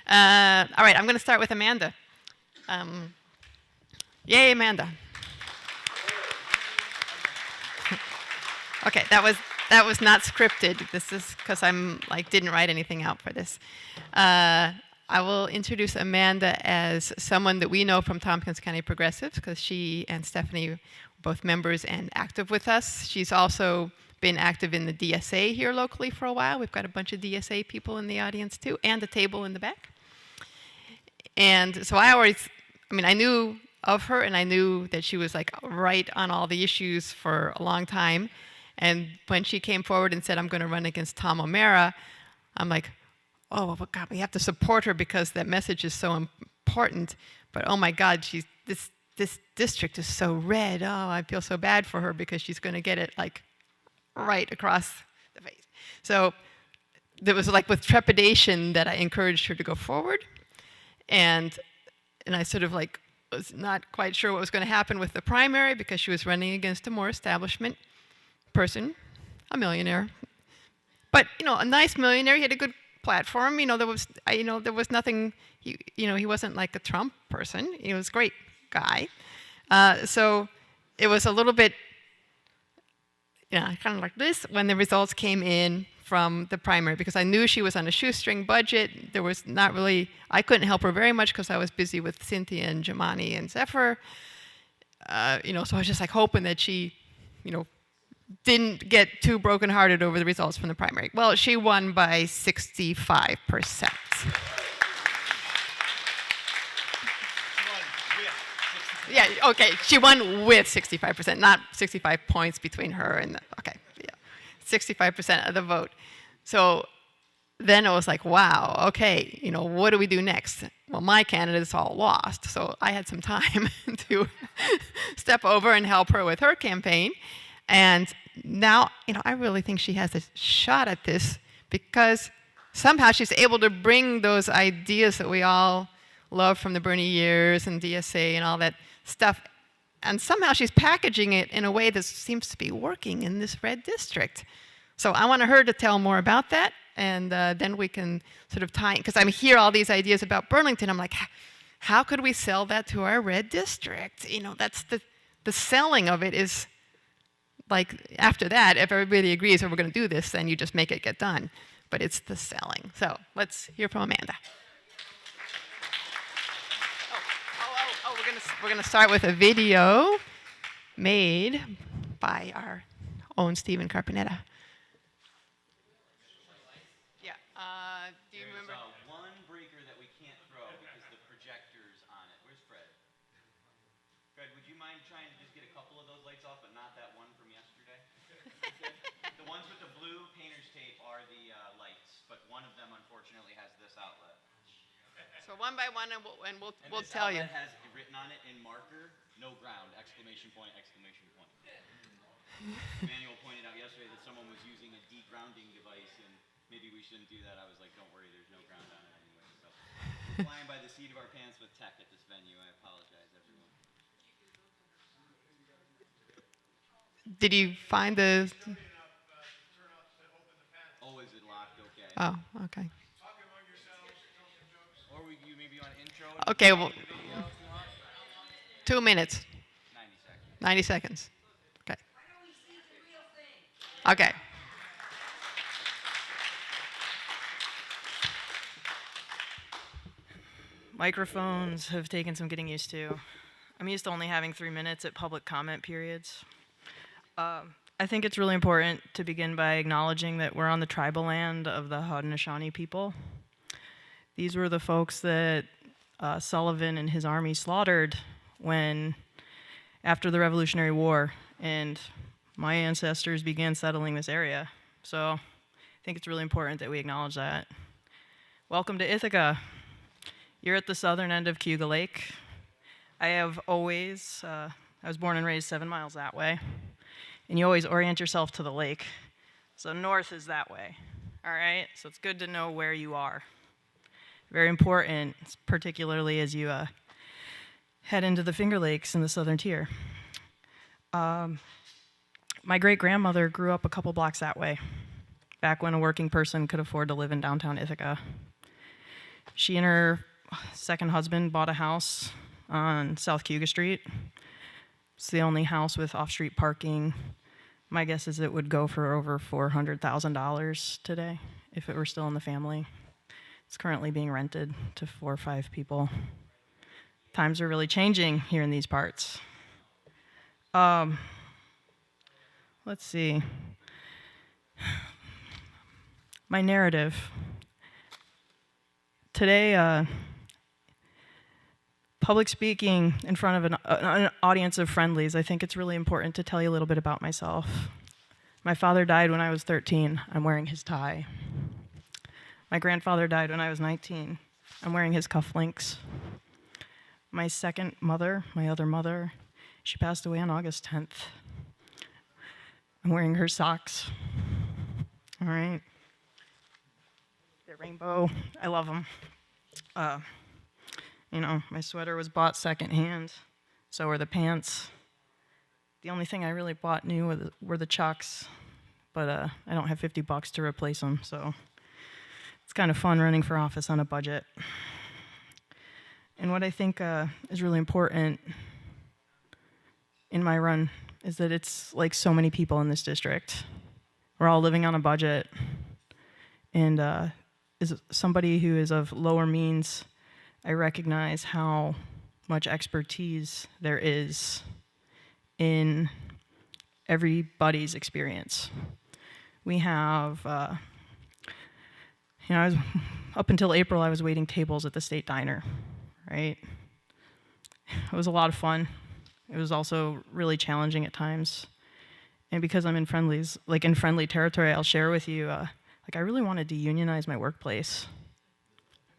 All right, I'm going to start with Amanda. Um, Yay, Amanda. Okay, that was not scripted. This is because I'm didn't write anything out for this. I will introduce Amanda as someone that we know from Tompkins County Progressives because she and Stephanie are both members and active with us. She's also been active in the DSA here locally for a while. We've got a bunch of DSA people in the audience too, and a table in the back. And so I knew of her, and I knew that she was right on all the issues for a long time. And when she came forward and said, I'm going to run against Tom O'Mara, I'm like, oh, well, God, we have to support her because that message is so important. But oh my God, this district is so red. Oh, I feel so bad for her because she's going to get it right across the face. So it was with trepidation that I encouraged her to go forward. And I sort of was not quite sure what was going to happen with the primary because she was running against a more establishment person, a millionaire. But a nice millionaire. He had a good platform. There was nothing. He wasn't like a Trump person. He was a great guy. So it was a little bit, kind of like this when the results came in from the primary because I knew she was on a shoestring budget. There was not really. I couldn't help her very much because I was busy with Cynthia and Jamani and Zephyr. So I was just hoping that she, didn't get too brokenhearted over the results from the primary. Well, she won by 65%. Yeah, okay, she won with 65%, not 65 points between her and, 65% of the vote. So then it was wow, okay, what do we do next? Well, my candidates all lost, so I had some time to step over and help her with her campaign. And now, I really think she has a shot at this because somehow she's able to bring those ideas that we all love from the Bernie years and DSA and all that stuff, and somehow she's packaging it in a way that seems to be working in this red district. So I want her to tell more about that, and then we can sort of tie, because I hear all these ideas about Burlington. I'm like, how could we sell that to our red district? That's the selling of it is after that, if everybody agrees that we're going to do this, then you just make it get done. But it's the selling. So let's hear from Amanda. We're going to start with a video made by our own Stephen Carpinetta. Yeah. Do you remember? There's one breaker that we can't throw because the projector's on it. Where's Fred? Fred, would you mind trying to just get a couple of those lights off, but not that one from yesterday? The ones with the blue painter's tape are the lights, but one of them unfortunately has this outlet. So one by one, and we'll this tell you. Outlet has written on it in marker, no ground, exclamation point, exclamation point. Manuel pointed out yesterday that someone was using a degrounding device, and maybe we shouldn't do that. I was like, don't worry, there's no ground on it anyway. So we're flying by the seat of our pants with tech at this venue. I apologize, everyone. Did you find the? Oh, is it locked? Okay. Oh, okay. Or you maybe want to intro? Okay, well, 2 minutes. 90 seconds. 90 seconds. Okay. Okay. Microphones have taken some getting used to. I'm used to only having 3 minutes at public comment periods. I think it's really important to begin by acknowledging that we're on the tribal land of the Haudenosaunee people. These were the folks that Sullivan and his army slaughtered after the Revolutionary War, and my ancestors began settling this area. So I think it's really important that we acknowledge that. Welcome to Ithaca. You're at the southern end of Cayuga Lake. I was born and raised 7 miles that way, and you always orient yourself to the lake. So north is that way, all right? So it's good to know where you are. Very important, particularly as you head into the Finger Lakes in the southern tier. My great-grandmother grew up a couple blocks that way, back when a working person could afford to live in downtown Ithaca. She and her second husband bought a house on South Cuga Street. It's the only house with off-street parking. My guess is it would go for over $400,000 today if it were still in the family. It's currently being rented to 4 or 5 people. Times are really changing here in these parts. Let's see. My narrative. Today, public speaking in front of an audience of friendlies, I think it's really important to tell you a little bit about myself. My father died when I was 13. I'm wearing his tie. My grandfather died when I was 19. I'm wearing his cufflinks. My second mother, my other mother, she passed away on August 10th. I'm wearing her socks. All right. They're rainbow. I love them. My sweater was bought secondhand. So were the pants. The only thing I really bought new were the Chucks, but I don't have $50 to replace them, so it's kind of fun running for office on a budget. And what I think is really important in my run is that it's like so many people in this district. We're all living on a budget. And as somebody who is of lower means, I recognize how much expertise there is in everybody's experience. We have, up until April, I was waiting tables at the state diner, right? It was a lot of fun. It was also really challenging at times. And because I'm in friendly territory, I'll share with you, I really wanted to unionize my workplace,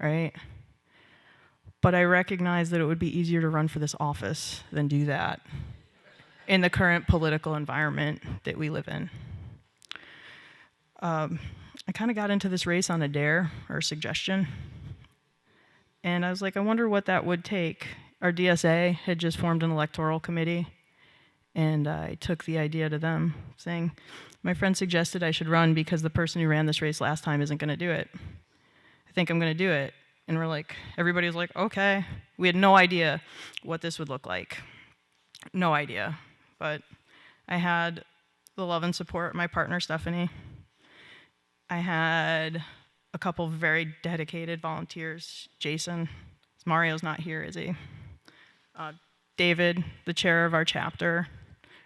right? But I recognized that it would be easier to run for this office than do that in the current political environment that we live in. I kind of got into this race on a dare or a suggestion. And I was like, I wonder what that would take. Our DSA had just formed an electoral committee, and I took the idea to them, saying, my friend suggested I should run because the person who ran this race last time isn't going to do it. I think I'm going to do it. And everybody was like, okay. We had no idea what this would look like. No idea. But I had the love and support of my partner, Stephanie. I had a couple of very dedicated volunteers. Jason, Mario's not here, is he? David, the chair of our chapter,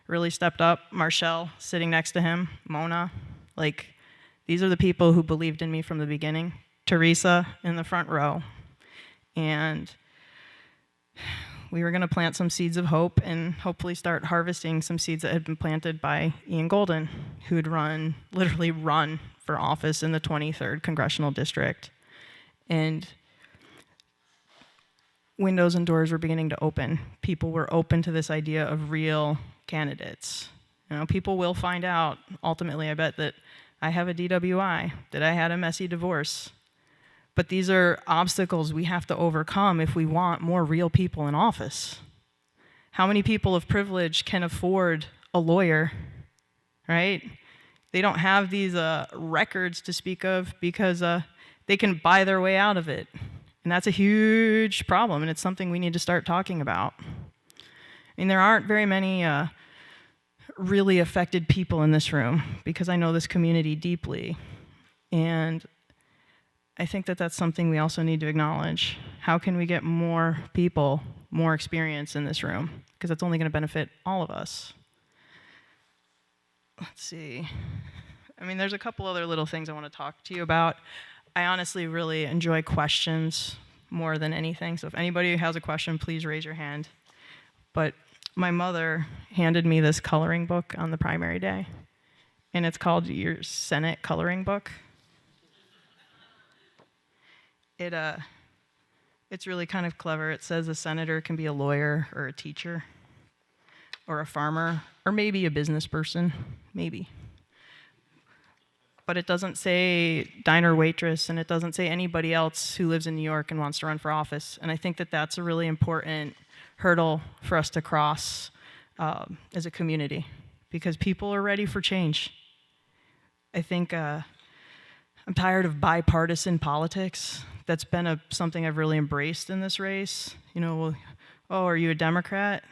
really stepped up. Marshall, sitting next to him. Mona. These are the people who believed in me from the beginning. Teresa in the front row. And we were going to plant some seeds of hope and hopefully start harvesting some seeds that had been planted by Ian Golden, who had literally run for office in the 23rd Congressional District. And windows and doors were beginning to open. People were open to this idea of real candidates. People will find out, ultimately, I bet, that I have a DWI, that I had a messy divorce. But these are obstacles we have to overcome if we want more real people in office. How many people of privilege can afford a lawyer, right? They don't have these records to speak of because they can buy their way out of it. And that's a huge problem, and it's something we need to start talking about. There aren't very many really affected people in this room because I know this community deeply. And I think that that's something we also need to acknowledge. How can we get more people, more experience in this room? Because that's only going to benefit all of us. Let's see. There's a couple other little things I want to talk to you about. I honestly really enjoy questions more than anything. So if anybody has a question, please raise your hand. But my mother handed me this coloring book on the primary day, and it's called your Senate coloring book. It's really kind of clever. It says a senator can be a lawyer or a teacher or a farmer or maybe a business person, maybe. But it doesn't say diner waitress, and it doesn't say anybody else who lives in New York and wants to run for office. And I think that that's a really important hurdle for us to cross as a community, because people are ready for change. I think I'm tired of bipartisan politics that's been something I've really embraced in this race. You know, well, oh, are you a Democrat?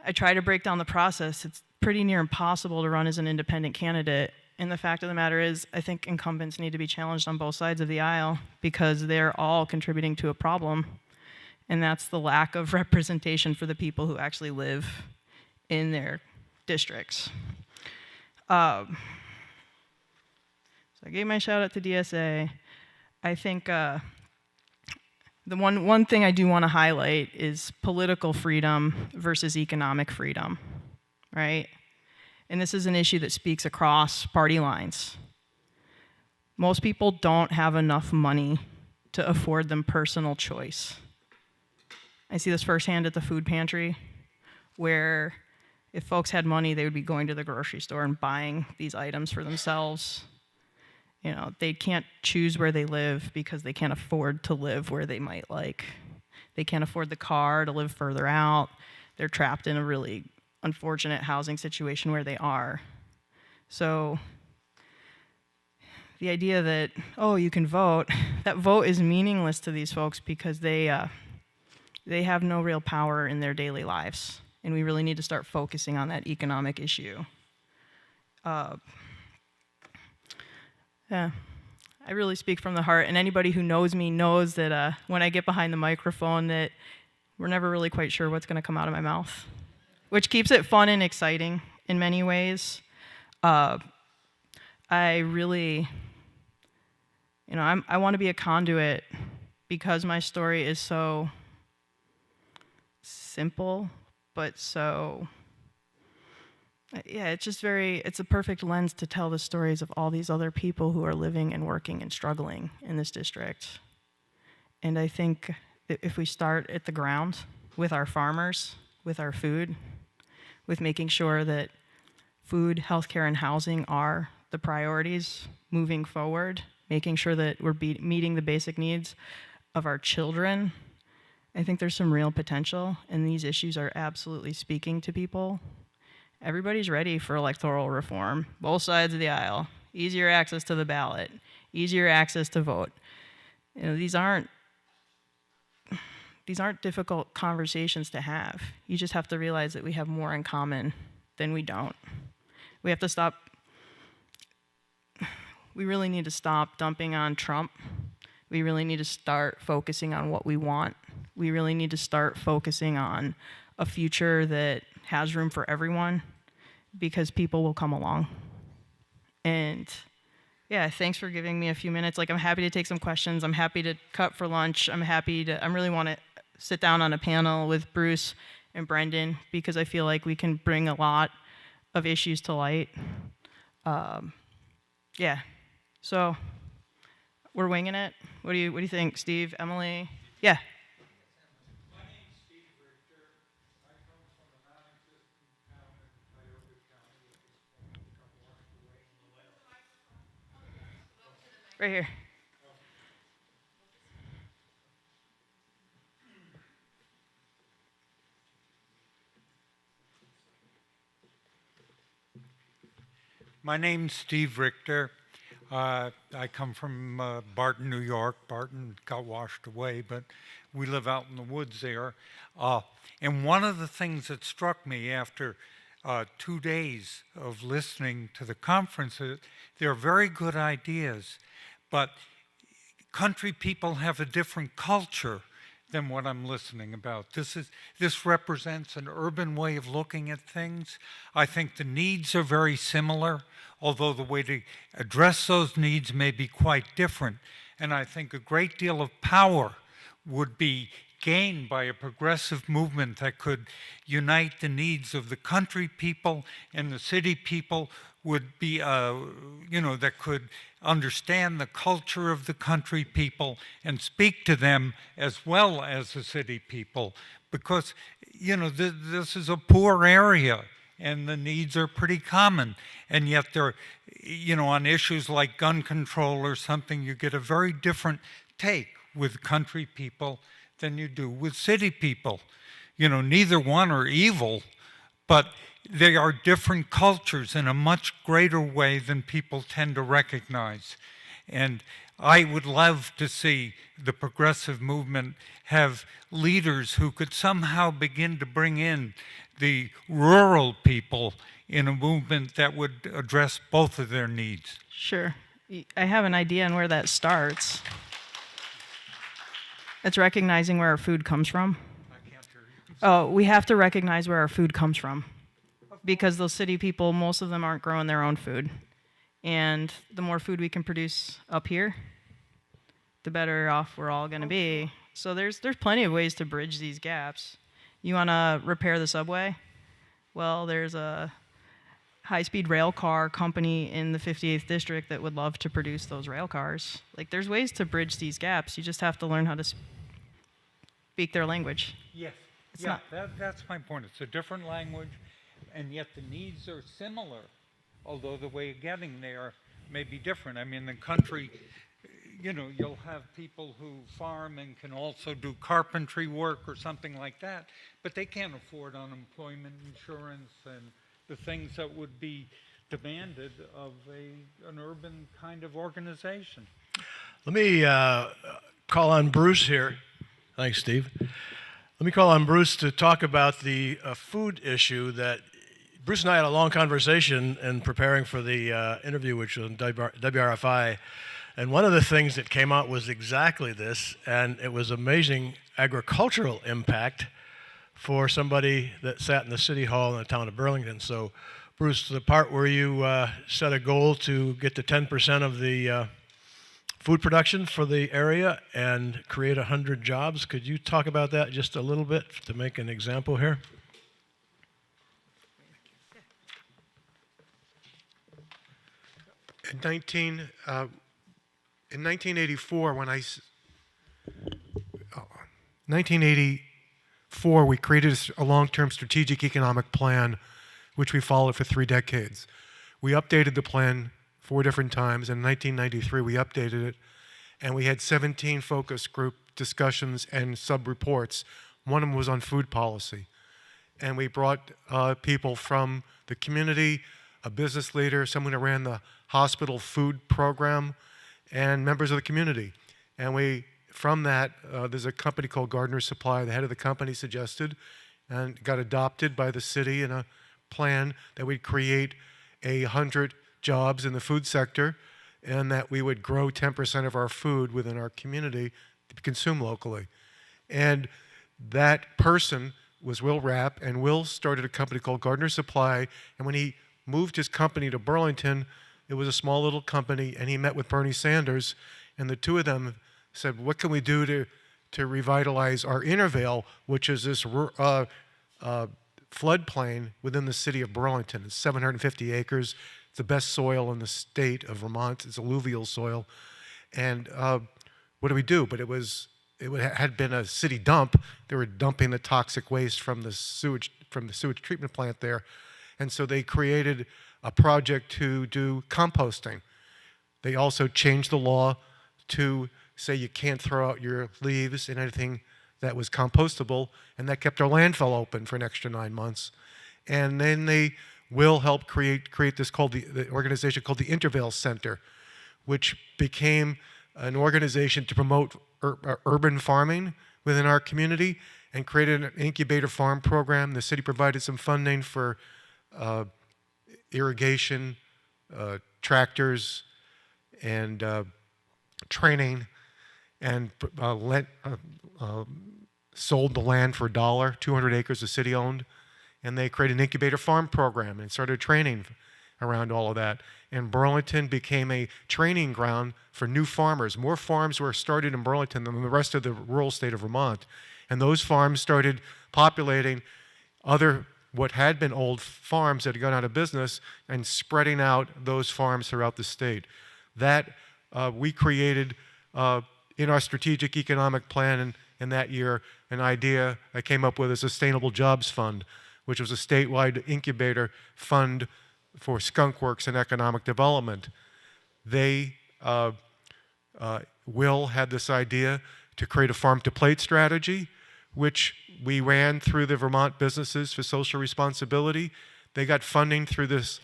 I try to break down the process. It's pretty near impossible to run as an independent candidate. And the fact of the matter is, I think incumbents need to be challenged on both sides of the aisle because they're all contributing to a problem. And that's the lack of representation for the people who actually live in their districts. So I gave my shout out to DSA. I think the one thing I do want to highlight is political freedom versus economic freedom, right? And this is an issue that speaks across party lines. Most people don't have enough money to afford them personal choice. I see this firsthand at the food pantry, where if folks had money, they would be going to the grocery store and buying these items for themselves. You know, they can't choose where they live because they can't afford to live where they might like. They can't afford the car to live further out. They're trapped in a really unfortunate housing situation where they are. So the idea that, oh, you can vote, that vote is meaningless to these folks because they have no real power in their daily lives. And we really need to start focusing on that economic issue. Yeah, I really speak from the heart, and anybody who knows me knows that when I get behind the microphone that we're never really quite sure what's going to come out of my mouth, which keeps it fun and exciting in many ways. I really, you know, I want to be a conduit because my story is so simple, but so, yeah, it's a perfect lens to tell the stories of all these other people who are living and working and struggling in this district. And I think that if we start at the ground with our farmers, with our food, with making sure that food, healthcare, and housing are the priorities moving forward, making sure that we're meeting the basic needs of our children, I think there's some real potential, and these issues are absolutely speaking to people. Everybody's ready for electoral reform, both sides of the aisle. Easier access to the ballot, easier access to vote. You know, these aren't difficult conversations to have. You just have to realize that we have more in common than we don't. We have to stop, we really need to stop dumping on Trump. We really need to start focusing on what we want. We really need to start focusing on a future that has room for everyone, because people will come along. And yeah, thanks for giving me a few minutes. Like, I'm happy to take some questions. I'm happy to cut for lunch. I really want to sit down on a panel with Bruce and Brendan, because I feel like we can bring a lot of issues to light. Yeah, so we're winging it. What do you think, Steve, Emily? Yeah. Right here. My name's Steve Richter. I come from Barton, New York. Barton got washed away, but we live out in the woods there. And one of the things that struck me after 2 days of listening to the conference, they're very good ideas, but country people have a different culture than what I'm listening about. This represents an urban way of looking at things. I think the needs are very similar, although the way to address those needs may be quite different. And I think a great deal of power would be gained by a progressive movement that could unite the needs of the country people and the city people, would be, that could understand the culture of the country people and speak to them as well as the city people. Because, this is a poor area and the needs are pretty common. And yet they're, on issues like gun control or something, you get a very different take with country people than you do with city people. Neither one are evil, but they are different cultures in a much greater way than people tend to recognize. And I would love to see the progressive movement have leaders who could somehow begin to bring in the rural people in a movement that would address both of their needs. Sure. I have an idea on where that starts. It's recognizing where our food comes from. I can't hear you. Oh, we have to recognize where our food comes from. Because those city people, most of them aren't growing their own food. And the more food we can produce up here, the better off we're all going to be. So there's plenty of ways to bridge these gaps. You want to repair the subway? Well, there's a high-speed rail car company in the 58th district that would love to produce those rail cars. Like, there's ways to bridge these gaps. You just have to learn how to speak their language. Yes, It's yeah, not- that's my point. It's a different language, and yet the needs are similar, although the way of getting there may be different. I mean, the country, you know, you'll have people who farm and can also do carpentry work or something like that, but they can't afford unemployment insurance and the things that would be demanded of an urban kind of organization. Let me call on Bruce here. Thanks, Steve. Let me call on Bruce to talk about the food issue that Bruce and I had a long conversation in preparing for the interview, which was on WRFI. And one of the things that came out was exactly this, and it was amazing agricultural impact for somebody that sat in the city hall in the town of Burlington. So, Bruce, the part where you set a goal to get to 10% of the food production for the area and create 100 jobs, could you talk about that just a little bit to make an example here? In 1984, 1984, we created a long-term strategic economic plan, which we followed for 3 decades. We updated the plan 4 different times. In 1993, we updated it, and we had 17 focus group discussions and sub-reports. One of them was on food policy. And we brought people from the community, a business leader, someone who ran the hospital food program, and members of the community. And from that, there's a company called Gardner's Supply. The head of the company suggested and got adopted by the city in a plan that we'd create 100 jobs in the food sector and that we would grow 10% of our food within our community to be consumed locally. And that person was Will Rapp, and Will started a company called Gardner's Supply, and when he moved his company to Burlington, it was a small little company, and he met with Bernie Sanders, and the two of them said, what can we do to revitalize our Intervale, which is this floodplain within the city of Burlington. It's 750 acres. It's the best soil in the state of Vermont. It's alluvial soil. And what do we do? But it had been a city dump. They were dumping the toxic waste from the sewage treatment plant there. And so they created a project to do composting. They also changed the law to say you can't throw out your leaves and anything that was compostable, and that kept our landfill open for an extra 9 months. And then they will help create this called the organization called the Intervale Center, which became an organization to promote urban farming within our community and created an incubator farm program. The city provided some funding for irrigation, tractors, and training, and sold the land for $1, 200 acres the city owned, and they created an incubator farm program and started training around all of that. And Burlington became a training ground for new farmers. More farms were started in Burlington than the rest of the rural state of Vermont. And those farms started populating what had been old farms that had gone out of business and spreading out those farms throughout the state. That we created in our strategic economic plan in that year an idea I came up with, a Sustainable Jobs Fund, which was a statewide incubator fund for skunk works and economic development. They Will had this idea to create a farm-to-plate strategy, which we ran through the Vermont Businesses for Social Responsibility. They got funding through this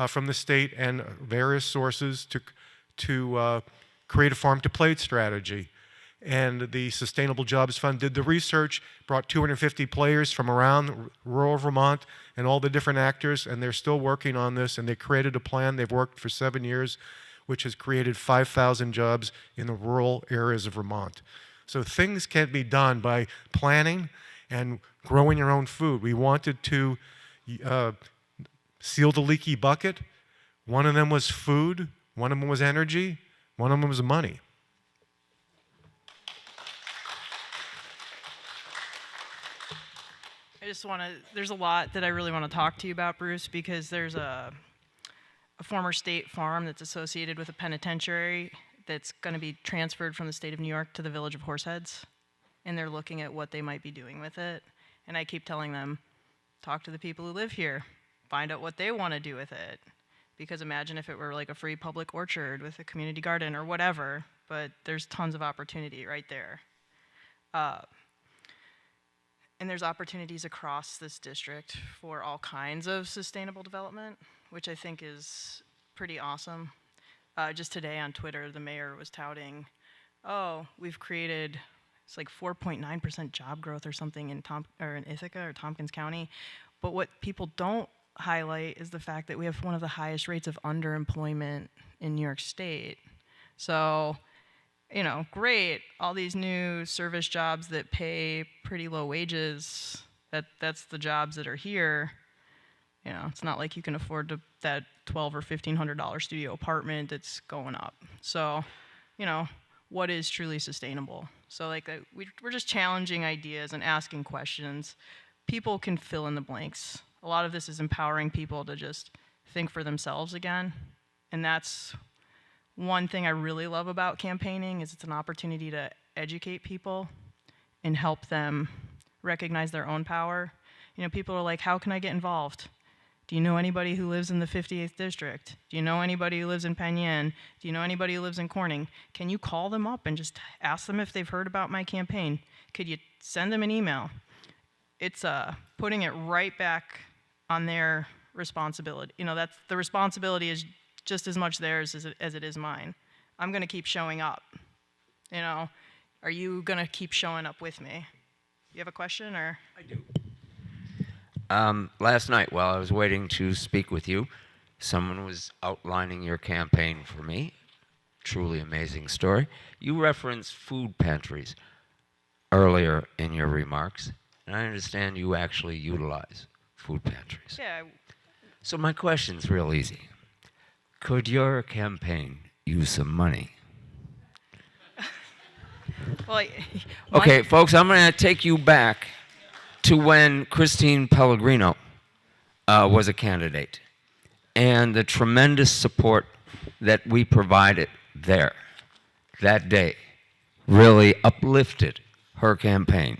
from the state and various sources to create a farm-to-plate strategy. And the Sustainable Jobs Fund did the research, brought 250 players from around rural Vermont and all the different actors, and they're still working on this, and they created a plan. They've worked for 7 years, which has created 5,000 jobs in the rural areas of Vermont. So things can be done by planning and growing your own food. We wanted to seal the leaky bucket. One of them was food, one of them was energy, one of them was money. There's a lot that I really want to talk to you about, Bruce, because there's a former state farm that's associated with a penitentiary that's going to be transferred from the state of New York to the village of Horseheads, and they're looking at what they might be doing with it. And I keep telling them, talk to the people who live here, find out what they want to do with it. Because imagine if it were like a free public orchard with a community garden or whatever, but there's tons of opportunity right there. And there's opportunities across this district for all kinds of sustainable development, which I think is pretty awesome. Just today on Twitter, the mayor was touting, oh, we've created, it's like 4.9% job growth or something in Ithaca or Tompkins County. But what people don't highlight is the fact that we have one of the highest rates of underemployment in New York State. So, you know, great, all these new service jobs that pay pretty low wages, that's the jobs that are here. You know, it's not like you can afford that $1,200 or $1,500 studio apartment that's going up. So, you know, what is truly sustainable? So like we're just challenging ideas and asking questions. People can fill in the blanks. A lot of this is empowering people to just think for themselves again. And that's one thing I really love about campaigning is it's an opportunity to educate people and help them recognize their own power. You know, people are like, how can I get involved? Do you know anybody who lives in the 58th district? Do you know anybody who lives in Penn Yan? Do you know anybody who lives in Corning? Can you call them up and just ask them if they've heard about my campaign? Could you send them an email? It's putting it right back on their responsibility. You know, that's the responsibility is just as much theirs as it is mine. I'm gonna keep showing up. You know, are you gonna keep showing up with me? You have a question or? I do. Last night, while I was waiting to speak with you, someone was outlining your campaign for me. Truly amazing story. You referenced food pantries earlier in your remarks, and I understand you actually utilize food pantries. Yeah. So my question's real easy. Could your campaign use some money? Well, Okay, folks, I'm going to take you back to when Christine Pellegrino was a candidate and the tremendous support that we provided there that day really uplifted her campaign.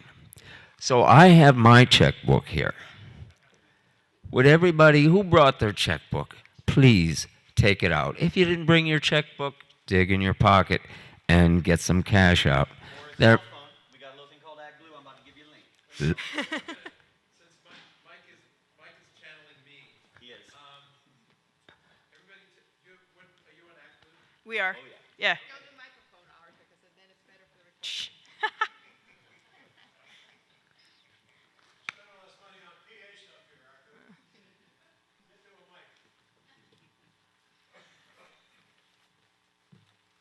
So I have my checkbook here. Would everybody who brought their checkbook please take it out? If you didn't bring your checkbook, dig in your pocket and get some cash out. There. We got a little thing called AgBlue. I'm about to give you a link. Since Mike is channeling me, He is. everybody, are you on ActBlue? we are. Oh, Yeah.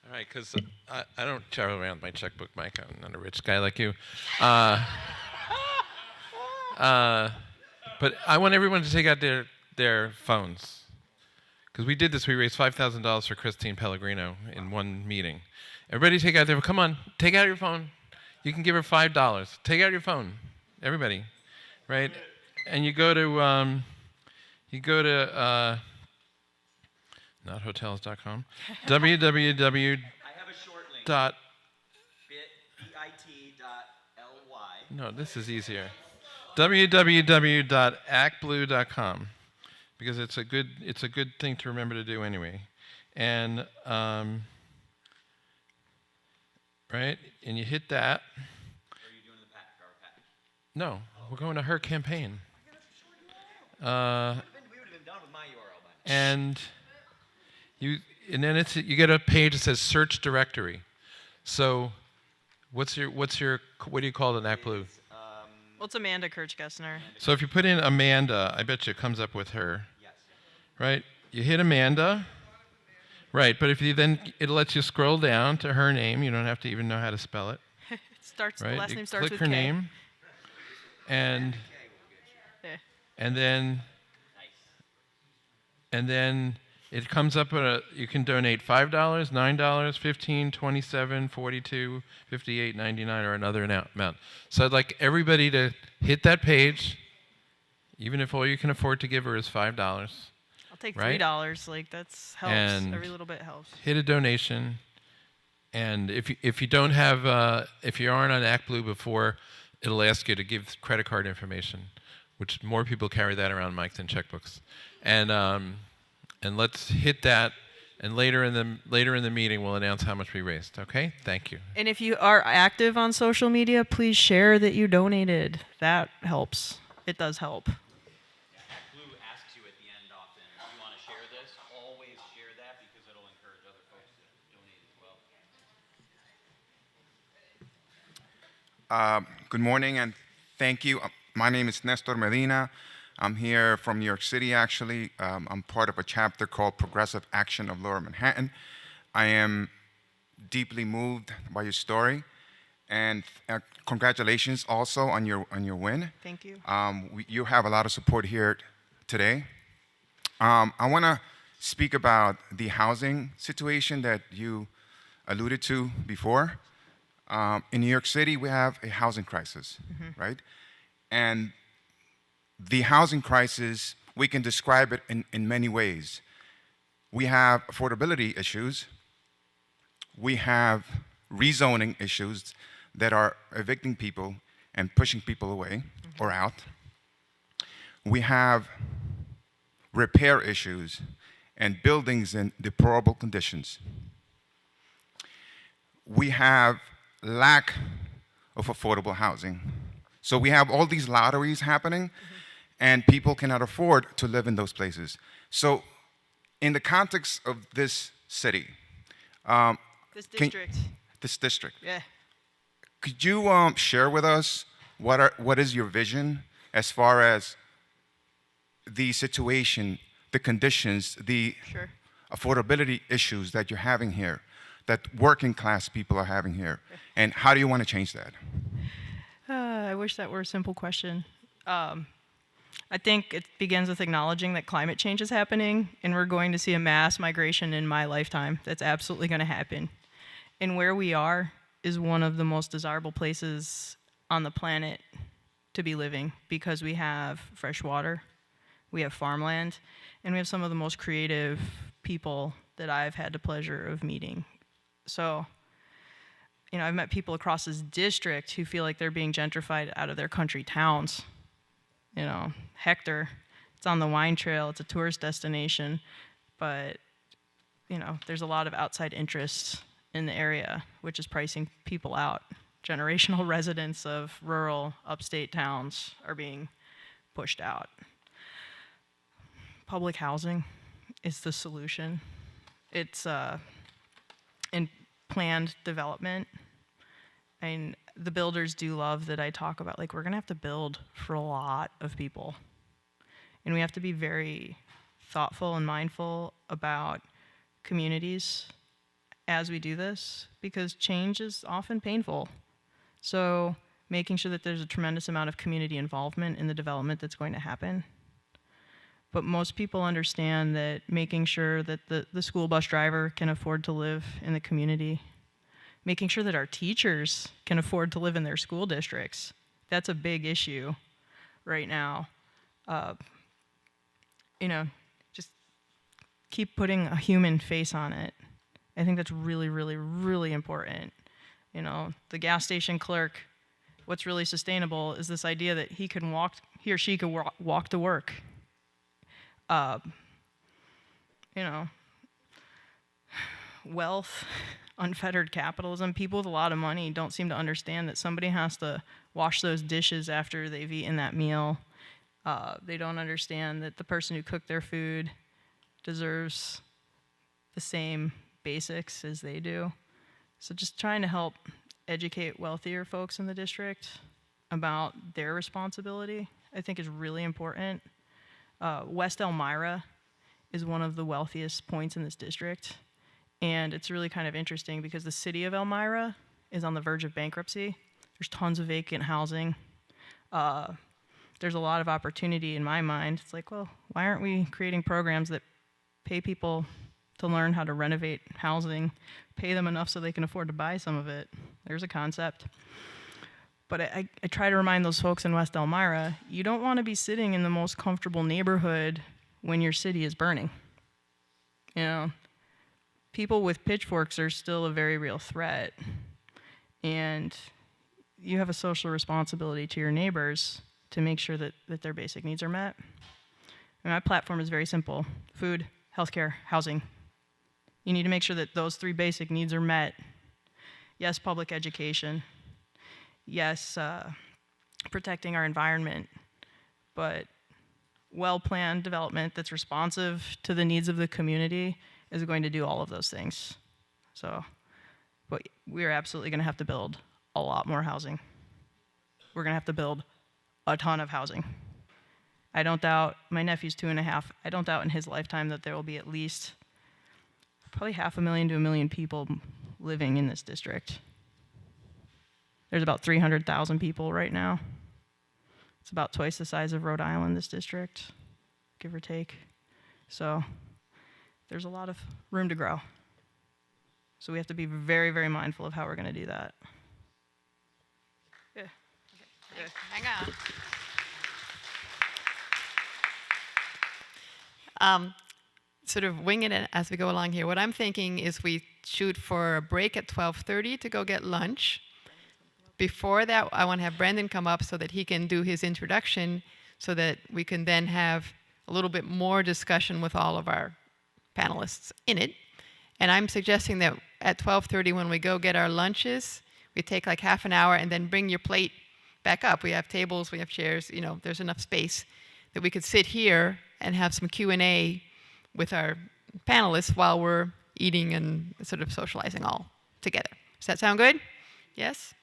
All right, because I don't travel around with my checkbook, Mike. I'm not a rich guy like you. But I want everyone to take out their phones. Because we did this, we raised $5,000 for Christine Pellegrino in one meeting. Everybody take out their, come on, take out your phone. You can give her $5. Take out your phone, everybody, right? And you go to not hotels.com, www. I have a short link. dot, bit.ly. no, this is easier. www.actblue.com, because it's a good thing to remember to do anyway. And right, and you hit that. Or are you doing the our package? No, we're going to her campaign. We would have been done with my URL by now. And and then you get a page that says search directory. So what do you call it in Act Blue? Well, it's Amanda Kirchgessner. So if you put in Amanda, I bet you it comes up with her. Yes. Right? You hit Amanda. Right, but if you then, it lets you scroll down to her name. You don't have to even know how to spell it. The Right? last You name starts click with her K. name, and Yeah. and then it comes up with you can donate $5, $9, $15, $27, $42, $58, $99, or another amount. So I'd like everybody to hit that page, even if all you can afford to give her is $5. I'll take Right? $3. Like that's helps. And Every little bit helps. hit a donation, and if you don't have if you aren't on Act Blue before, it'll ask you to give credit card information, which more people carry that around, Mike, than checkbooks, and let's hit that, and later in the meeting we'll announce how much we raised. Okay, thank you. And if you are active on social media, please share that you donated. That helps. It does help. Act Blue asks you at the end often, do you want to share this? Always share that because it'll encourage other folks to donate as well. Good morning and thank you. My name is Nestor Medina. I'm here from New York City, actually. I'm part of a chapter called Progressive Action of Lower Manhattan. I am deeply moved by your story, and congratulations also on your win. Thank you. You have a lot of support here today. I want to speak about the housing situation that you alluded to before. In New York City, we have a housing crisis, right? And the housing crisis, we can describe it in many ways. We have affordability issues. We have rezoning issues that are evicting people and pushing people away or out. We have repair issues and buildings in deplorable conditions. We have lack of affordable housing. So we have all these lotteries happening, and people cannot afford to live in those places. So in the context of this city, This district. this district, Yeah. could you share with us what is your vision as far as the situation, the conditions, the Sure. affordability issues that you're having here, that working class people are having here, and how do you want to change that? I wish that were a simple question. I think it begins with acknowledging that climate change is happening, and we're going to see a mass migration in my lifetime. That's absolutely going to happen. And where we are is one of the most desirable places on the planet to be living because we have fresh water, we have farmland, and we have some of the most creative people that I've had the pleasure of meeting. So, you know, I've met people across this district who feel like they're being gentrified out of their country towns. You know, Hector, it's on the wine trail, it's a tourist destination, but, you know, there's a lot of outside interests in the area, which is pricing people out. Generational residents of rural, upstate towns are being pushed out. Public housing is the solution. It's in planned development. And the builders do love that I talk about, like, we're gonna have to build for a lot of people. And we have to be very thoughtful and mindful about communities as we do this, because change is often painful. So making sure that there's a tremendous amount of community involvement in the development that's going to happen. But most people understand that making sure that the school bus driver can afford to live in the community, making sure that our teachers can afford to live in their school districts, that's a big issue right now. You know, just keep putting a human face on it. I think that's really, really, really important. You know, the gas station clerk, what's really sustainable is this idea that he or she can walk to work. You know, wealth, unfettered capitalism, people with a lot of money don't seem to understand that somebody has to wash those dishes after they've eaten that meal. They don't understand that the person who cooked their food deserves the same basics as they do. So just trying to help educate wealthier folks in the district about their responsibility, I think is really important. West Elmira is one of the wealthiest points in this district. And it's really kind of interesting because the city of Elmira is on the verge of bankruptcy. There's tons of vacant housing. There's a lot of opportunity in my mind. It's like, well, why aren't we creating programs that pay people to learn how to renovate housing, pay them enough so they can afford to buy some of it? There's a concept. But I try to remind those folks in West Elmira, you don't want to be sitting in the most comfortable neighborhood when your city is burning. You know, people with pitchforks are still a very real threat. And you have a social responsibility to your neighbors to make sure that their basic needs are met. And my platform is very simple: food, healthcare, housing. You need to make sure that those 3 basic needs are met. Yes, public education. Yes, protecting our environment. But well-planned development that's responsive to the needs of the community is going to do all of those things. So, but we're absolutely going to have to build a lot more housing. We're going to have to build a ton of housing. I don't doubt, my nephew's 2.5, I don't doubt in his lifetime that there will be at least probably 500,000 to 1 million people living in this district. There's about 300,000 people right now. It's about twice the size of Rhode Island, this district, give or take. So there's a lot of room to grow. So we have to be very, very mindful of how we're going to do that. Yeah. Okay. Hang on. Sort of winging it as we go along here. What I'm thinking is we shoot for a break at 12:30 to go get lunch. Before that, I want to have Brendan come up so that he can do his introduction so that we can then have a little bit more discussion with all of our panelists in it. And I'm suggesting that at 12:30 when we go get our lunches, we take like half an hour and then bring your plate back up. We have tables, we have chairs, you know, there's enough space that we could sit here and have some Q&A with our panelists while we're eating and sort of socializing all together. Does that sound good? Yes?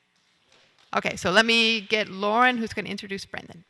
Okay, so let me get Lauren, who's going to introduce Brendan.